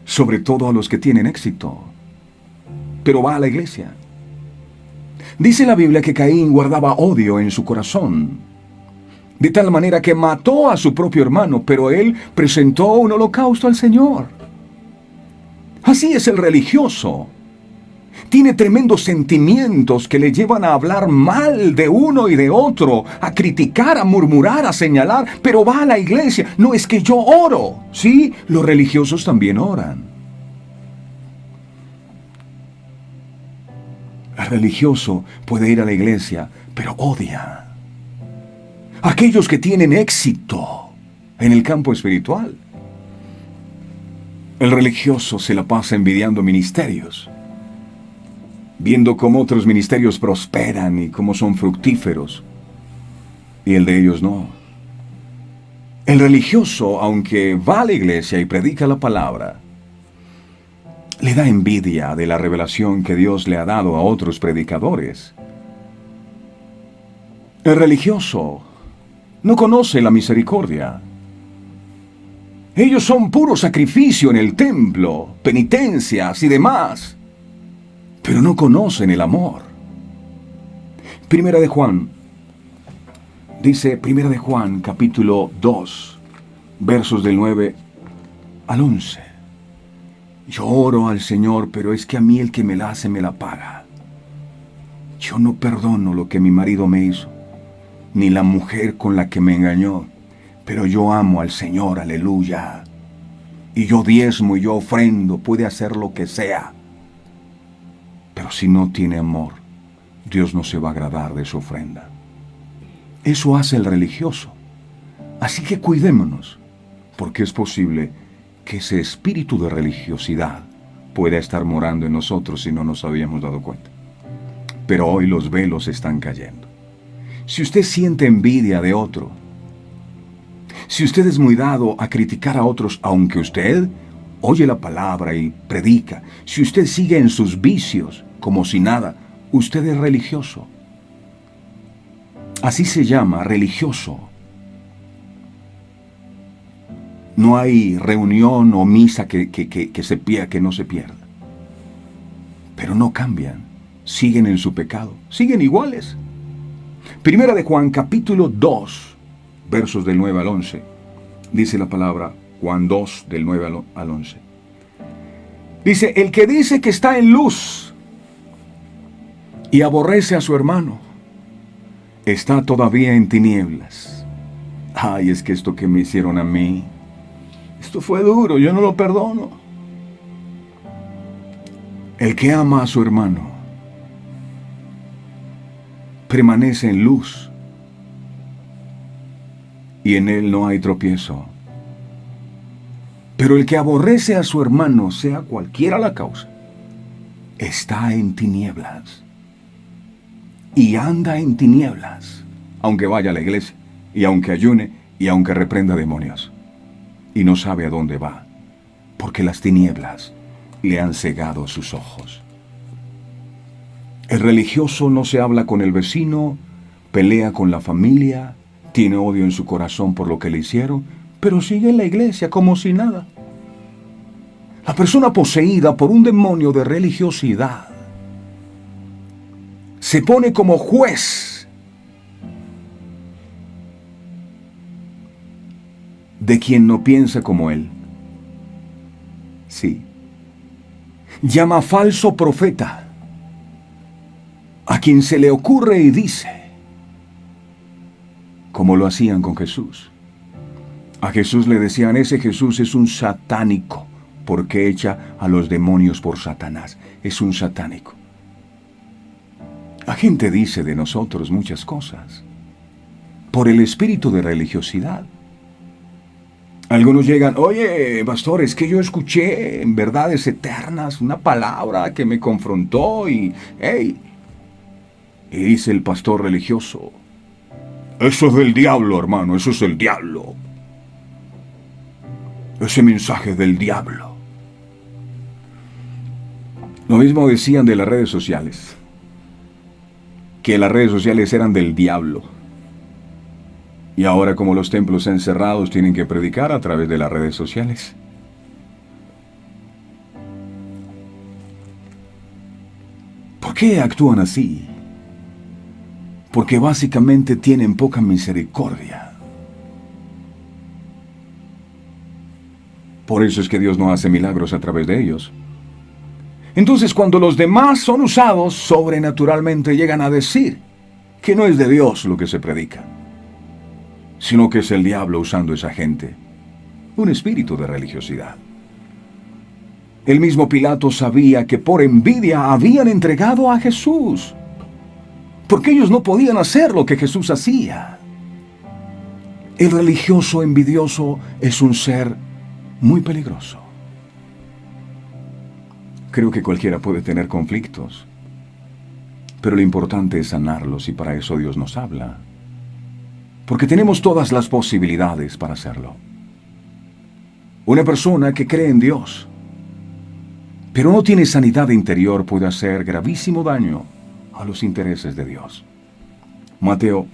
sobre todo a los que tienen éxito. Pero va a la iglesia. Dice la Biblia que Caín guardaba odio en su corazón, de tal manera que mató a su propio hermano, pero él presentó un holocausto al Señor. Así es el religioso. Tiene tremendos sentimientos que le llevan a hablar mal de uno y de otro, a criticar, a murmurar, a señalar, pero va a la iglesia. No es que yo oro. Sí, los religiosos también oran. El religioso puede ir a la iglesia, pero odia. Aquellos que tienen éxito en el campo espiritual. El religioso se la pasa envidiando ministerios, viendo cómo otros ministerios prosperan y cómo son fructíferos, y el de ellos no. El religioso, aunque va a la iglesia y predica la palabra, le da envidia de la revelación que Dios le ha dado a otros predicadores. El religioso no conoce la misericordia. Ellos son puro sacrificio en el templo, penitencias y demás, pero no conocen el amor. Primera de Juan, dice Primera de Juan, capítulo 2, versos del 9 al 11. Yo oro al Señor, pero es que a mí el que me la hace me la paga. Yo no perdono lo que mi marido me hizo, ni la mujer con la que me engañó, pero yo amo al Señor, aleluya. Y yo diezmo y yo ofrendo, puede hacer lo que sea. Pero si no tiene amor, Dios no se va a agradar de su ofrenda. Eso hace el religioso. Así que cuidémonos, porque es posible que ese espíritu de religiosidad pueda estar morando en nosotros si no nos habíamos dado cuenta. Pero hoy los velos están cayendo. Si usted siente envidia de otro, si usted es muy dado a criticar a otros, aunque usted oye la palabra y predica, si usted sigue en sus vicios como si nada, usted es religioso. Así se llama, religioso. No hay reunión o misa que no se pierda. Pero no cambian, siguen en su pecado, siguen iguales. Primera de Juan, capítulo 2, versos del 9 al 11. Dice la palabra, Juan 2, del 9 al 11. Dice, el que dice que está en luz y aborrece a su hermano, está todavía en tinieblas. Ay, es que esto que me hicieron a mí, esto fue duro, yo no lo perdono. El que ama a su hermano permanece en luz y en él no hay tropiezo. Pero el que aborrece a su hermano, sea cualquiera la causa, está en tinieblas y anda en tinieblas, aunque vaya a la iglesia y aunque ayune y aunque reprenda demonios, y no sabe a dónde va, porque las tinieblas le han cegado sus ojos. El religioso no se habla con el vecino, pelea con la familia, tiene odio en su corazón por lo que le hicieron, pero sigue en la iglesia como si nada. La persona poseída por un demonio de religiosidad se pone como juez de quien no piensa como él. Sí. Llama falso profeta a quien se le ocurre y dice: como lo hacían con Jesús. A Jesús le decían, ese Jesús es un satánico, porque echa a los demonios por Satanás. Es un satánico. La gente dice de nosotros muchas cosas por el espíritu de religiosidad. Algunos llegan, oye, pastor, es que yo escuché en verdades eternas una palabra que me confrontó y dice el pastor religioso, eso es del diablo, hermano, eso es el diablo. Ese mensaje del diablo. Lo mismo decían de las redes sociales, que las redes sociales eran del diablo. Y ahora, como los templos encerrados tienen que predicar a través de las redes sociales. ¿Por qué actúan así? Porque básicamente tienen poca misericordia. Por eso es que Dios no hace milagros a través de ellos. Entonces, cuando los demás son usados, sobrenaturalmente llegan a decir que no es de Dios lo que se predica, sino que es el diablo usando a esa gente. Un espíritu de religiosidad. El mismo Pilato sabía que por envidia habían entregado a Jesús, porque ellos no podían hacer lo que Jesús hacía. El religioso envidioso es un ser muy peligroso. Creo que cualquiera puede tener conflictos, pero lo importante es sanarlos y para eso Dios nos habla, porque tenemos todas las posibilidades para hacerlo. Una persona que cree en Dios, pero no tiene sanidad interior, puede hacer gravísimo daño a los intereses de Dios. Mateo,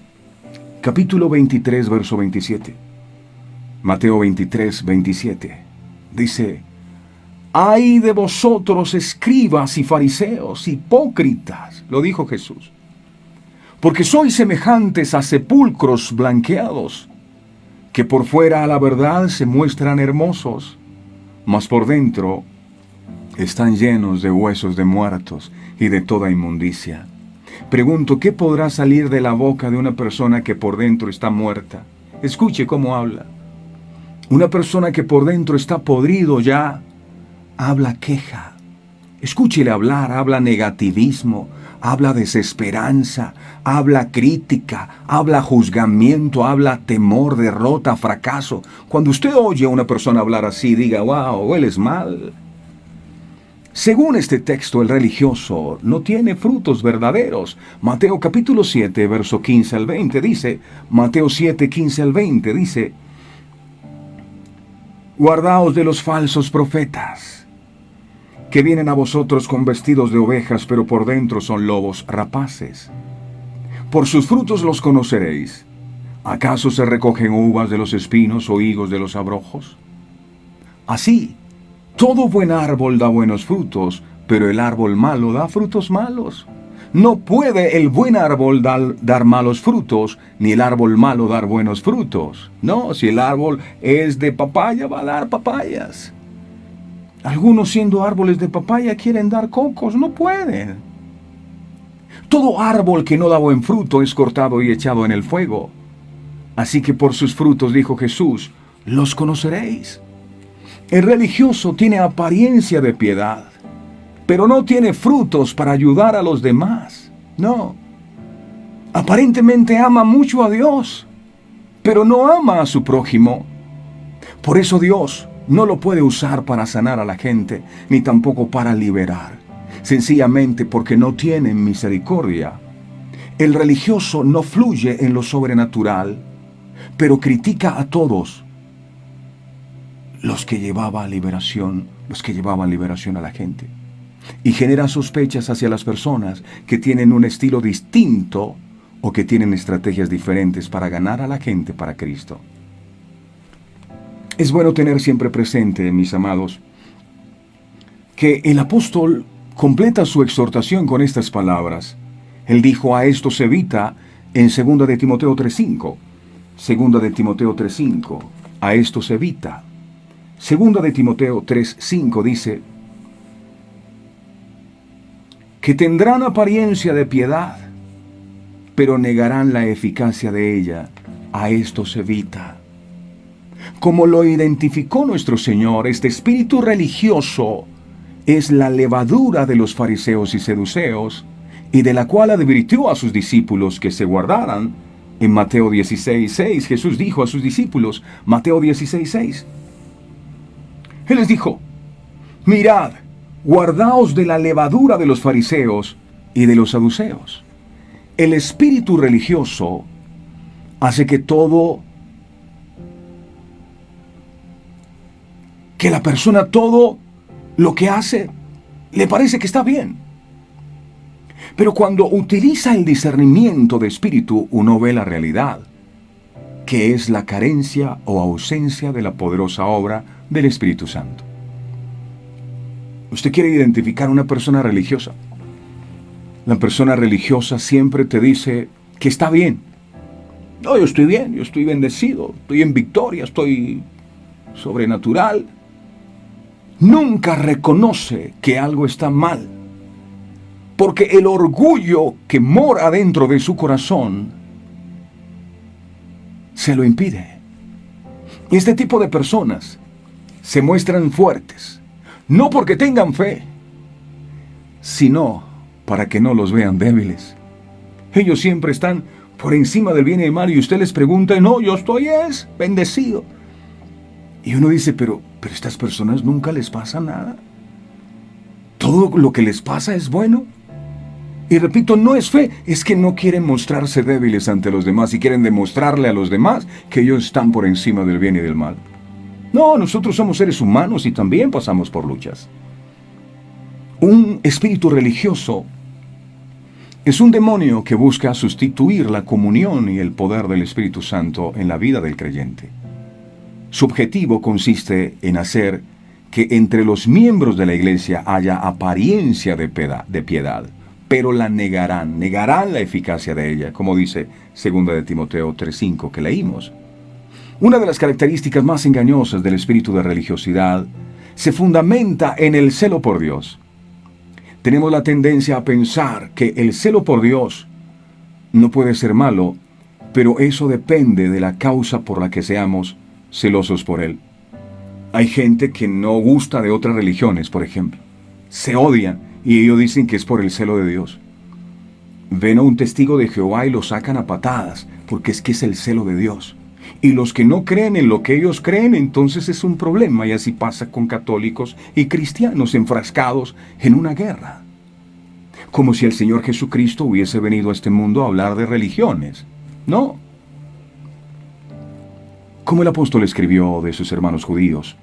capítulo 23, verso 27. Mateo 23, 27. Dice, ¡ay de vosotros, escribas y fariseos, hipócritas! Lo dijo Jesús. Porque sois semejantes a sepulcros blanqueados, que por fuera a la verdad se muestran hermosos, mas por dentro están llenos de huesos de muertos y de toda inmundicia. Pregunto, ¿qué podrá salir de la boca de una persona que por dentro está muerta? Escuche cómo habla. Una persona que por dentro está podrido ya, habla queja. Escúchele hablar, habla negativismo, habla desesperanza, habla crítica, habla juzgamiento, habla temor, derrota, fracaso. Cuando usted oye a una persona hablar así, diga, wow, hueles mal. Según este texto, el religioso no tiene frutos verdaderos. Mateo capítulo 7, verso 15 al 20 dice, Mateo 7, 15 al 20 dice, guardaos de los falsos profetas, que vienen a vosotros con vestidos de ovejas, pero por dentro son lobos rapaces. Por sus frutos los conoceréis. ¿Acaso se recogen uvas de los espinos o higos de los abrojos? Así, todo buen árbol da buenos frutos, pero el árbol malo da frutos malos. No puede el buen árbol dar malos frutos, ni el árbol malo dar buenos frutos. No, si el árbol es de papaya, va a dar papayas. Algunos, siendo árboles de papaya, quieren dar cocos, no pueden. Todo árbol que no da buen fruto es cortado y echado en el fuego. Así que por sus frutos, dijo Jesús, los conoceréis. El religioso tiene apariencia de piedad, pero no tiene frutos para ayudar a los demás. No. Aparentemente ama mucho a Dios, pero no ama a su prójimo. Por eso Dios no lo puede usar para sanar a la gente, ni tampoco para liberar. Sencillamente porque no tiene misericordia. El religioso no fluye en lo sobrenatural, pero critica a todos los que llevaban liberación a la gente. Y genera sospechas hacia las personas que tienen un estilo distinto o que tienen estrategias diferentes para ganar a la gente para Cristo. Es bueno tener siempre presente, mis amados, que el apóstol completa su exhortación con estas palabras. Él dijo, a esto se evita en 2 de Timoteo 3:5. 2 de Timoteo 3:5. A esto se evita. 2 de Timoteo 3:5 dice que tendrán apariencia de piedad, pero negarán la eficacia de ella. a estos evita. Como lo identificó nuestro Señor, este espíritu religioso es la levadura de los fariseos y seduceos, y de la cual advirtió a sus discípulos que se guardaran. En Mateo 16:6, Jesús dijo a sus discípulos, Mateo 16:6, Él les dijo, mirad, guardaos de la levadura de los fariseos y de los saduceos. El espíritu religioso hace que la persona todo lo que hace le parece que está bien. Pero cuando utiliza el discernimiento de espíritu, uno ve la realidad, que es la carencia o ausencia de la poderosa obra del Espíritu Santo. Usted quiere identificar a una persona religiosa. La persona religiosa siempre te dice que está bien. No, yo estoy bien, yo estoy bendecido, estoy en victoria, estoy sobrenatural. Nunca reconoce que algo está mal, porque el orgullo que mora dentro de su corazón se lo impide. Este tipo de personas se muestran fuertes, no porque tengan fe, sino para que no los vean débiles. Ellos siempre están por encima del bien y del mal, y usted les pregunta, no, yo estoy bendecido. Y uno dice, pero a estas personas nunca les pasa nada. Todo lo que les pasa es bueno. Y repito, no es fe, es que no quieren mostrarse débiles ante los demás y quieren demostrarle a los demás que ellos están por encima del bien y del mal. No, nosotros somos seres humanos y también pasamos por luchas. Un espíritu religioso es un demonio que busca sustituir la comunión y el poder del Espíritu Santo en la vida del creyente. Su objetivo consiste en hacer que entre los miembros de la iglesia haya apariencia de piedad, pero la negarán la eficacia de ella, como dice 2 de Timoteo 3:5 que leímos. Una de las características más engañosas del espíritu de religiosidad se fundamenta en el celo por Dios. Tenemos la tendencia a pensar que el celo por Dios no puede ser malo, pero eso depende de la causa por la que seamos celosos por Él. Hay gente que no gusta de otras religiones, por ejemplo. Se odian y ellos dicen que es por el celo de Dios. Ven a un testigo de Jehová y lo sacan a patadas, porque es que es el celo de Dios. Y los que no creen en lo que ellos creen, entonces es un problema, y así pasa con católicos y cristianos enfrascados en una guerra. Como si el Señor Jesucristo hubiese venido a este mundo a hablar de religiones. No. Como el apóstol escribió de sus hermanos judíos,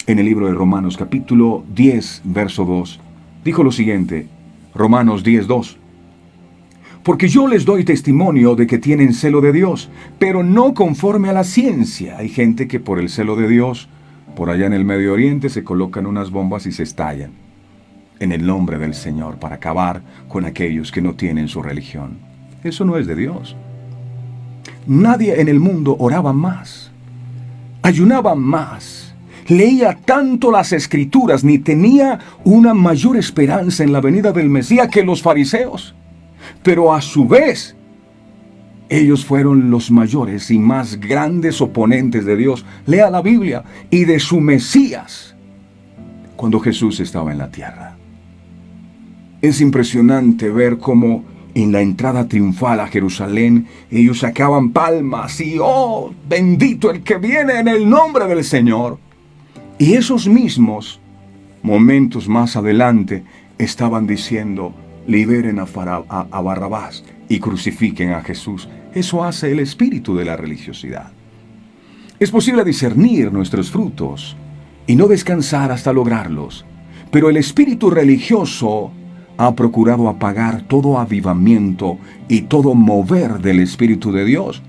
en el libro de Romanos capítulo 10, verso 2, dijo lo siguiente, Romanos 10:2. Porque yo les doy testimonio de que tienen celo de Dios, pero no conforme a la ciencia. Hay gente que por el celo de Dios, por allá en el Medio Oriente, se colocan unas bombas y se estallan en el nombre del Señor para acabar con aquellos que no tienen su religión. Eso no es de Dios. Nadie en el mundo oraba más, ayunaba más, leía tanto las Escrituras, ni tenía una mayor esperanza en la venida del Mesías que los fariseos. Pero a su vez, ellos fueron los mayores y más grandes oponentes de Dios. Lea la Biblia y de su Mesías cuando Jesús estaba en la tierra. Es impresionante ver cómo en la entrada triunfal a Jerusalén ellos sacaban palmas y ¡oh, bendito el que viene en el nombre del Señor! Y esos mismos momentos más adelante estaban diciendo, liberen a Barrabás y crucifiquen a Jesús. Eso hace el espíritu de la religiosidad. Es posible discernir nuestros frutos y no descansar hasta lograrlos, pero el espíritu religioso ha procurado apagar todo avivamiento y todo mover del Espíritu de Dios,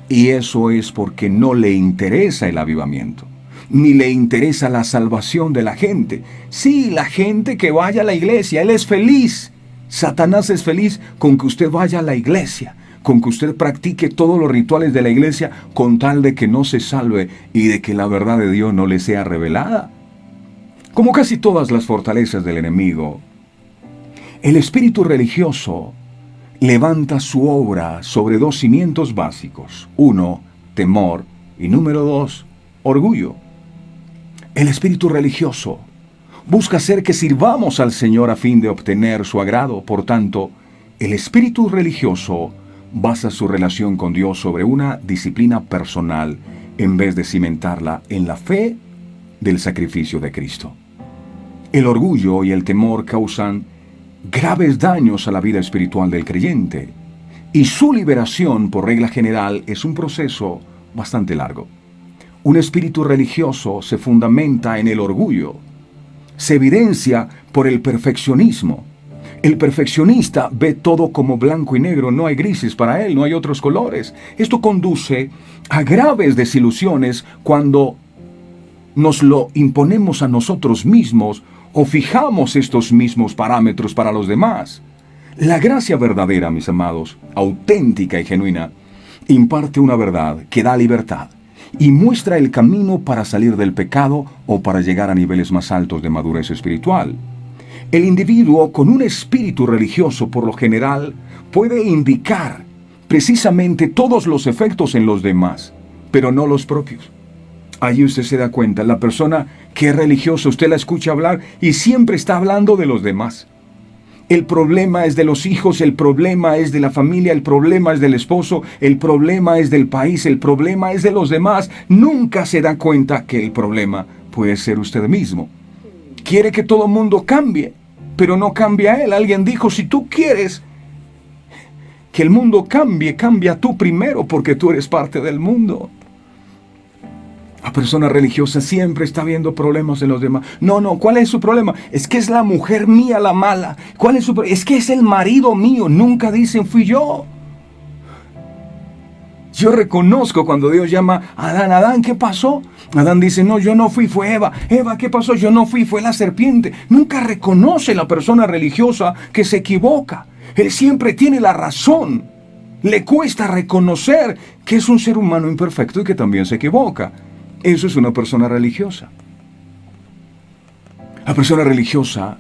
y eso es porque no le interesa el avivamiento, ni le interesa la salvación de la gente. Sí, la gente que vaya a la iglesia, él es feliz. Satanás es feliz con que usted vaya a la iglesia, con que usted practique todos los rituales de la iglesia, con tal de que no se salve y de que la verdad de Dios no le sea revelada. Como casi todas las fortalezas del enemigo, el espíritu religioso levanta su obra sobre dos cimientos básicos. Uno, temor. Y número 2, orgullo. El espíritu religioso busca hacer que sirvamos al Señor a fin de obtener su agrado. Por tanto, el espíritu religioso basa su relación con Dios sobre una disciplina personal en vez de cimentarla en la fe del sacrificio de Cristo. El orgullo y el temor causan graves daños a la vida espiritual del creyente, y su liberación, por regla general, es un proceso bastante largo. Un espíritu religioso se fundamenta en el orgullo. Se evidencia por el perfeccionismo. El perfeccionista ve todo como blanco y negro, no hay grises para él, no hay otros colores. Esto conduce a graves desilusiones cuando nos lo imponemos a nosotros mismos o fijamos estos mismos parámetros para los demás. La gracia verdadera, mis amados, auténtica y genuina, imparte una verdad que da libertad y muestra el camino para salir del pecado o para llegar a niveles más altos de madurez espiritual. El individuo con un espíritu religioso, por lo general, puede indicar precisamente todos los efectos en los demás, pero no los propios. Allí usted se da cuenta, la persona que es religiosa, usted la escucha hablar y siempre está hablando de los demás. El problema es de los hijos, el problema es de la familia, el problema es del esposo, el problema es del país, el problema es de los demás. Nunca se da cuenta que el problema puede ser usted mismo. Quiere que todo el mundo cambie, pero no cambia él. Alguien dijo, si tú quieres que el mundo cambie, cambia tú primero, porque tú eres parte del mundo. La persona religiosa siempre está viendo problemas en los demás. No, ¿cuál es su problema? Es que es la mujer mía la mala. ¿Cuál es su problema? Es que es el marido mío. Nunca dicen, fui yo. Yo reconozco cuando Dios llama a Adán. Adán, ¿qué pasó? Adán dice, no, yo no fui, fue Eva. Eva, ¿qué pasó? Yo no fui, fue la serpiente. Nunca reconoce la persona religiosa que se equivoca. Él siempre tiene la razón. Le cuesta reconocer que es un ser humano imperfecto y que también se equivoca. Eso es una persona religiosa. La persona religiosa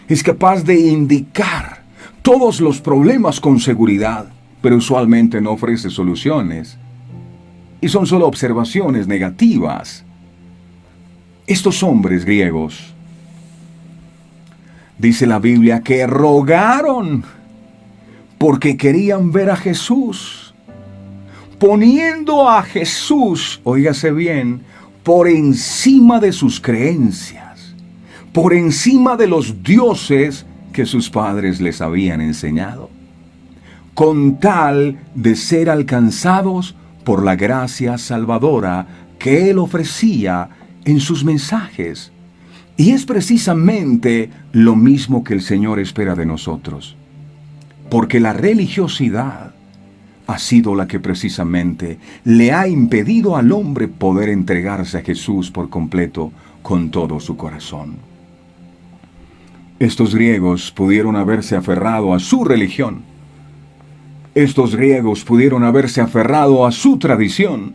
es capaz de indicar todos los problemas con seguridad, pero usualmente no ofrece soluciones. Y son solo observaciones negativas. Estos hombres griegos, dice la Biblia, que rogaron porque querían ver a Jesús, poniendo a Jesús, óigase bien, por encima de sus creencias, por encima de los dioses que sus padres les habían enseñado, con tal de ser alcanzados por la gracia salvadora que Él ofrecía en sus mensajes. Y es precisamente lo mismo que el Señor espera de nosotros, porque la religiosidad ha sido la que precisamente le ha impedido al hombre poder entregarse a Jesús por completo con todo su corazón. Estos griegos pudieron haberse aferrado a su religión. Estos griegos pudieron haberse aferrado a su tradición,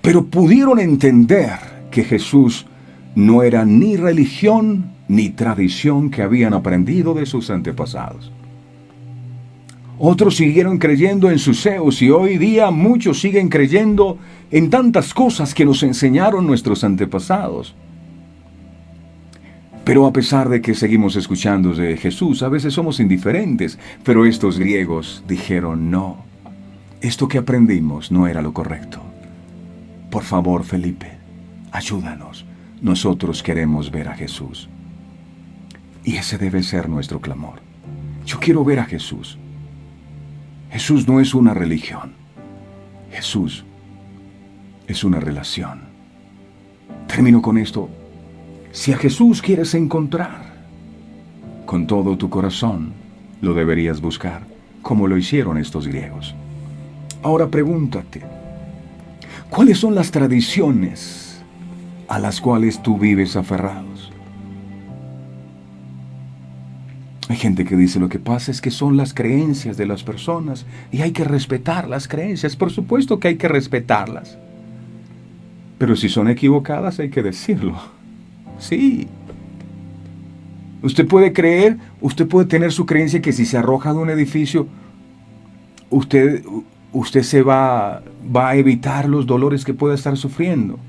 pero pudieron entender que Jesús no era ni religión ni tradición que habían aprendido de sus antepasados. Otros siguieron creyendo en sus Zeus y hoy día muchos siguen creyendo en tantas cosas que nos enseñaron nuestros antepasados. Pero a pesar de que seguimos escuchando de Jesús, a veces somos indiferentes. Pero estos griegos dijeron, no, esto que aprendimos no era lo correcto. Por favor, Felipe, ayúdanos. Nosotros queremos ver a Jesús. Y ese debe ser nuestro clamor. Yo quiero ver a Jesús. Jesús no es una religión. Jesús es una relación. Termino con esto. Si a Jesús quieres encontrar, con todo tu corazón, lo deberías buscar, como lo hicieron estos griegos. Ahora pregúntate, ¿cuáles son las tradiciones a las cuales tú vives aferrados? Hay gente que dice, lo que pasa es que son las creencias de las personas y hay que respetar las creencias. Por supuesto que hay que respetarlas. Pero si son equivocadas hay que decirlo. Sí. Usted puede creer, usted puede tener su creencia que si se arroja de un edificio, usted usted va a evitar los dolores que pueda estar sufriendo.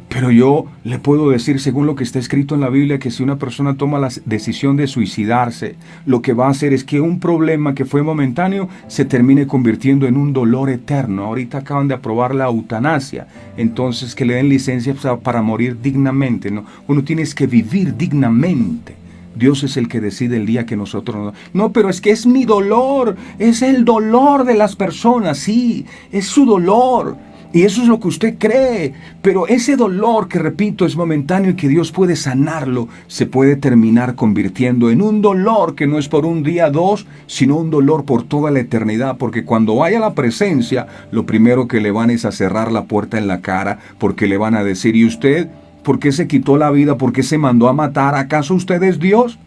Pero yo le puedo decir, según lo que está escrito en la Biblia, que si una persona toma la decisión de suicidarse, lo que va a hacer es que un problema que fue momentáneo se termine convirtiendo en un dolor eterno. Ahorita acaban de aprobar la eutanasia, entonces que le den licencia para morir dignamente, ¿no? Uno tiene que vivir dignamente. Dios es el que decide el día que nosotros no, pero es que es mi dolor, es el dolor de las personas, sí, es su dolor. Y eso es lo que usted cree, pero ese dolor que, repito, es momentáneo y que Dios puede sanarlo, se puede terminar convirtiendo en un dolor que no es por un día, dos, sino un dolor por toda la eternidad, porque cuando vaya a la presencia, lo primero que le van es a cerrar la puerta en la cara, porque le van a decir, ¿y usted por qué se quitó la vida? ¿Por qué se mandó a matar? ¿Acaso usted es Dios?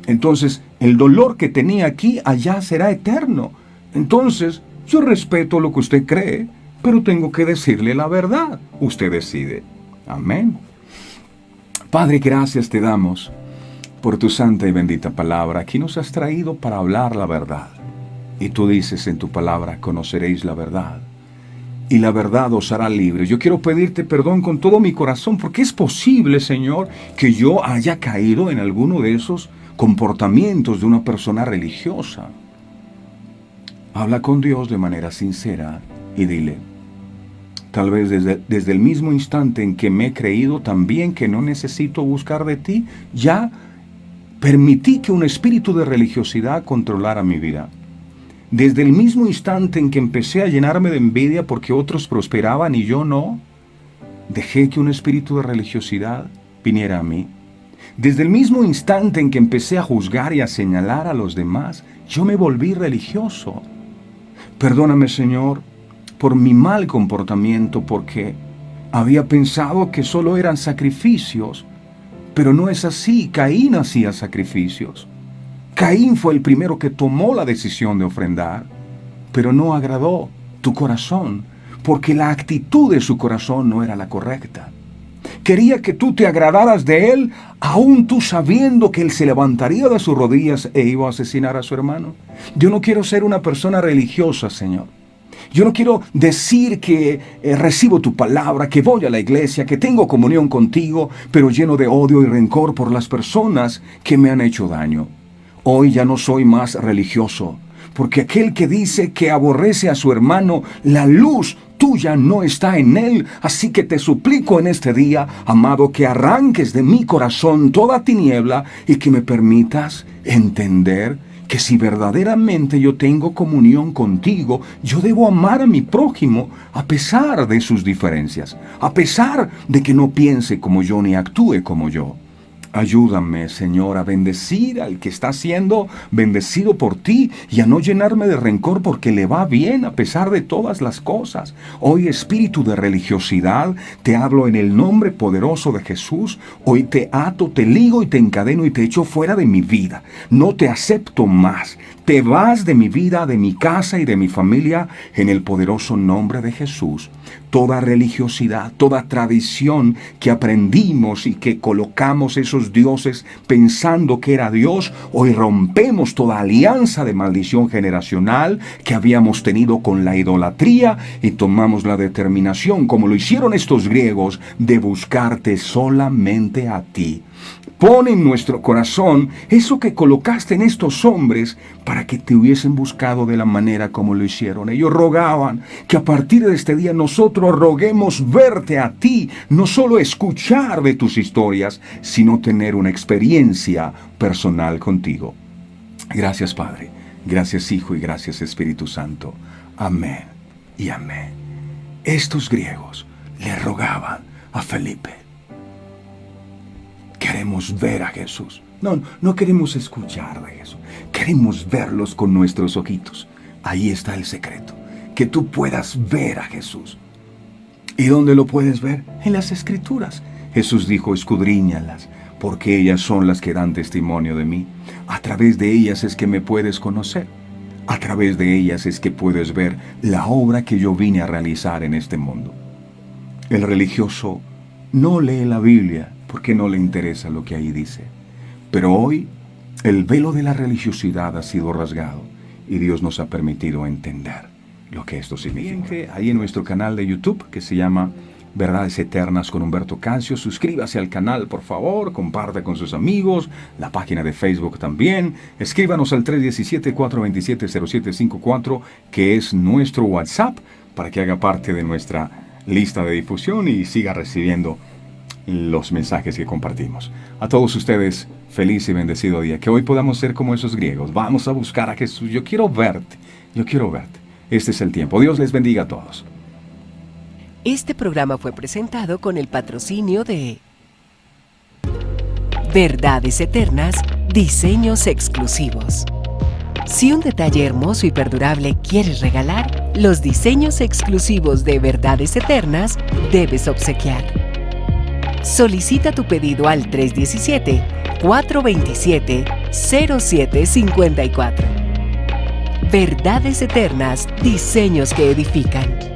Entonces, el dolor que tenía aquí, allá será eterno. Entonces, yo respeto lo que usted cree, pero tengo que decirle la verdad. Usted decide. Amén. Padre, gracias te damos por tu santa y bendita palabra. Aquí nos has traído para hablar la verdad. Y tú dices en tu palabra, conoceréis la verdad, y la verdad os hará libres. Yo quiero pedirte perdón con todo mi corazón, porque es posible, Señor, que yo haya caído en alguno de esos comportamientos de una persona religiosa. Habla con Dios de manera sincera y dile, tal vez desde el mismo instante en que me he creído también que no necesito buscar de ti, ya permití que un espíritu de religiosidad controlara mi vida. Desde el mismo instante en que empecé a llenarme de envidia porque otros prosperaban y yo no, dejé que un espíritu de religiosidad viniera a mí. Desde el mismo instante en que empecé a juzgar y a señalar a los demás, yo me volví religioso. Perdóname, Señor, por mi mal comportamiento, porque había pensado que solo eran sacrificios, pero no es así. Caín hacía sacrificios. Caín fue el primero que tomó la decisión de ofrendar, pero no agradó tu corazón, porque la actitud de su corazón no era la correcta. Quería que tú te agradaras de él, aún tú sabiendo que él se levantaría de sus rodillas e iba a asesinar a su hermano. Yo no quiero ser una persona religiosa, Señor. Yo no quiero decir que recibo tu palabra, que voy a la iglesia, que tengo comunión contigo, pero lleno de odio y rencor por las personas que me han hecho daño. Hoy ya no soy más religioso, porque aquel que dice que aborrece a su hermano, la luz tuya no está en él. Así que te suplico en este día, amado, que arranques de mi corazón toda tiniebla y que me permitas entender que si verdaderamente yo tengo comunión contigo, yo debo amar a mi prójimo a pesar de sus diferencias, a pesar de que no piense como yo ni actúe como yo. Ayúdame, Señor, a bendecir al que está siendo bendecido por ti y a no llenarme de rencor porque le va bien a pesar de todas las cosas. Hoy, espíritu de religiosidad, te hablo en el nombre poderoso de Jesús. Hoy te ato, te ligo y te encadeno y te echo fuera de mi vida. No te acepto más. Te vas de mi vida, de mi casa y de mi familia en el poderoso nombre de Jesús. Toda religiosidad, toda tradición que aprendimos y que colocamos esos dioses pensando que era Dios, hoy rompemos toda alianza de maldición generacional que habíamos tenido con la idolatría y tomamos la determinación, como lo hicieron estos griegos, de buscarte solamente a ti. Pon en nuestro corazón eso que colocaste en estos hombres para que te hubiesen buscado de la manera como lo hicieron. Ellos rogaban que a partir de este día nosotros roguemos verte a ti, no solo escuchar de tus historias, sino tener una experiencia personal contigo. Gracias, Padre. Gracias, Hijo, y gracias, Espíritu Santo. Amén y amén. Estos griegos le rogaban a Felipe. Queremos ver a Jesús. No queremos escuchar de Jesús. Queremos verlos con nuestros ojitos. Ahí está el secreto. Que tú puedas ver a Jesús. ¿Y dónde lo puedes ver? En las Escrituras. Jesús dijo, escudriñalas, porque ellas son las que dan testimonio de mí. A través de ellas es que me puedes conocer. A través de ellas es que puedes ver la obra que yo vine a realizar en este mundo. El religioso no lee la Biblia porque no le interesa lo que ahí dice. Pero hoy el velo de la religiosidad ha sido rasgado y Dios nos ha permitido entender lo que esto significa. Ahí en nuestro canal de YouTube que se llama Verdades Eternas con Humberto Cancio. Suscríbase al canal, por favor, comparte con sus amigos, la página de Facebook también. Escríbanos al 317-427-0754, que es nuestro WhatsApp, para que haga parte de nuestra lista de difusión y siga recibiendo los mensajes que compartimos. A todos ustedes, feliz y bendecido día. Que hoy podamos ser como esos griegos. Vamos a buscar a Jesús. Yo quiero verte. Yo quiero verte. Este es el tiempo. Dios les bendiga a todos. Este programa fue presentado con el patrocinio de Verdades Eternas, Diseños Exclusivos. Si un detalle hermoso y perdurable quieres regalar, los diseños exclusivos de Verdades Eternas debes obsequiar. Solicita tu pedido al 317-427-0754. Verdades Eternas, diseños que edifican.